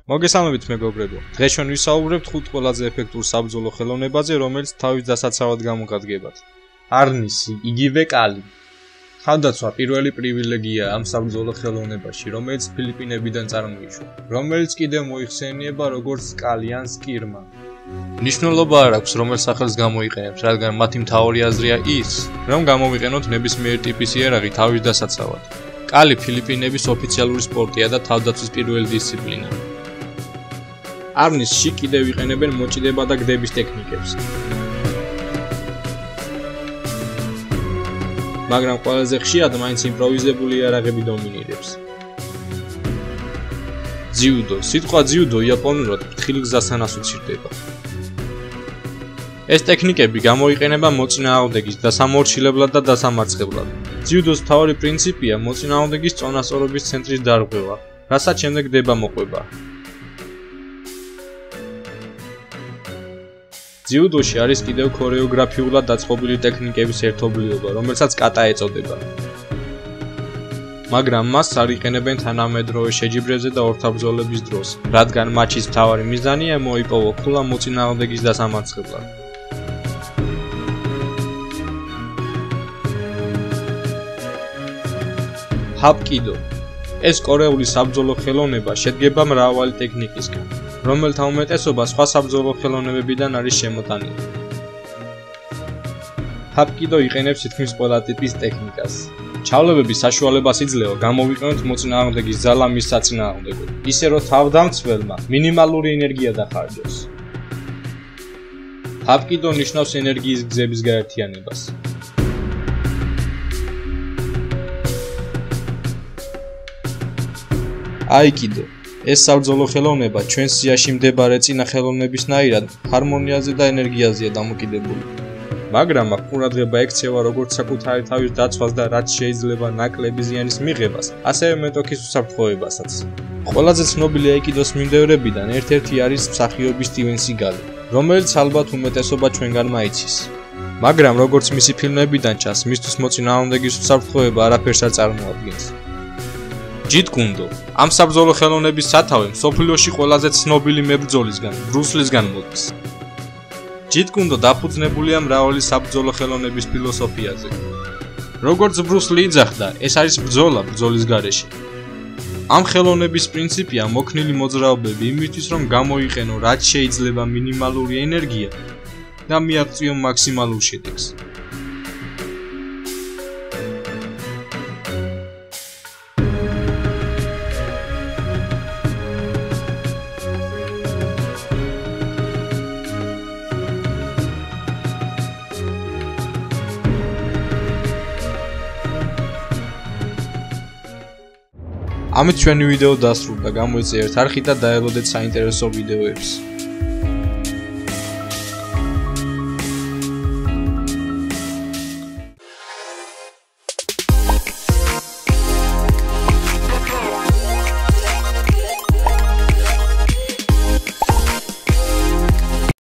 მოგესალმებით მეგობრებო. დღეს ჩვენ ვისაუბრებთ 5 ყველაზე ეფექტურ საბრძოლო ხელოვნებაზე, რომელიც თავის დასაცავად გამოყენებათ. არნისი, იგივე კალი. თავდაცვა პირველი პრივილეგია ამ საბრძოლო ხელოვნებაში, რომელიც ფილიპინებიდან წარმოიშვა, რომელიც კიდევ მოიხსენიება როგორც კალი ან სკირმა. მნიშვნელობა არ აქვს, რომელ სახელს გამოიყენებს, რადგან მათი მთავარი აზრია ის, რომ გამოვიყენოთ ნებისმიერ ტიპის იარაღი თავის დასაცავად. კალი ფილიპინების ოფიციალური სპორტია და თავდაცვის პირველი დისციპლინა. არნისში კიდევ იყენებენ მოჭიდება და გდების ტექნიკებს. მაგრამ ყველაზე ხშირად მაინც იმპროვიზებული იარაღები დომინირებს. ძიუდო. სიტყვა ძიუდო იაპონურად ფრთხილ გზასთან ასოცირდება. ეს ტექნიკები გამოიყენება მოწინააღმდეგის დასამორჩილებლად და დასამარცხებლად. ძიუდოს მთავარი პრინციპია მოწინააღმდეგის წონასწორობის ცენტრის დარღვევა, რასაც შემდეგ დება მოყვება. ძიუდოში არის კიდევ ქორეოგრაფიულად დაწყობილი ტექნიკების ერთობლიობა, რომელსაც კატა ეწოდება. მაგრამ მას არ იყენებენ თანამედროვე შეჯიბრებზე და ორთაბრძოლების დროს, რადგან მატჩის მთავარი მიზანია მოიპოვო ქულა მოწინააღმდეგის დასამარცხებლად. ჰაპკიდო. ეს კორეული საბრძოლო ხელოვნება შედგება მრავალი ტექნიკისგან, რომელთა უმეტესობა სხვა საბრძოლო ხელოვნებებიდან არის შემოტანილი. ჰაპკიდო იყენებს თითქმის ყველა ტიპის ტექნიკას. ჩავლობების საშუალებას იძლევა გამოვიყენოთ მოწინააღმდეგის ძალა მის საწინააღმდეგოდ, ისე რომ თავდამცველმა მინიმალური ენერგია დახარჯოს. ჰაპკიდო ნიშნავს ენერგიის გზების გაერთიანებას. აიკიდო. ეს საბრძოლო ხელოვნება ჩვენს სიაში მდებარე წინა ხელოვნებისნაირად ჰარმონიაზე და ენერგიაზეა დამოკიდებული. მაგრამ აქ ყურადღება ექცევა როგორც საკუთარი თავის დაცვას და რაც შეიძლება ნაკლები ზიანის მიღებას, ასევე მეტოქის უსაფრთხოებასაც. ყველაზე ცნობილი აიკიდოს მიმდევრებიდან ერთ-ერთი არის მსახიობი სტივენ სიგალი, რომელიც ალბათ უმეტესობა ჩვენგან მაიცის. მაგრამ როგორც მისი ფილმებიდან ჩანს, მისთვის მოწინააღმდეგის უსაფრთხოება არაფერს არ წარმოადგენს. ჯიტ კუნდო. ამ საბრძოლო ხელოვნების სათავე მსოფლიოში ყველაზე ცნობილი მებრძოლისგან, ბრუსლისგან მოდის. ჯიტ კუნდო დაფუძნებულია მრავალი საბრძოლო ხელოვნების ფილოსოფიაზე. როგორც ბრუსლი იძახდა, ეს არის ბრძოლა ბრძოლის გარეშე. ამ ხელოვნების პრინციპია მოქნილი მოძრაობები იმისთვის, რომ გამოიყენო რაც შეიძლება მინიმალური ენერგია და მიაღწიო მაქსიმალურ შედეგს. ამით ჩვენი ვიდეო დასრულდა. გამოიწერეთ არხი და დაელოდეთ საინტერესო ვიდეოებს.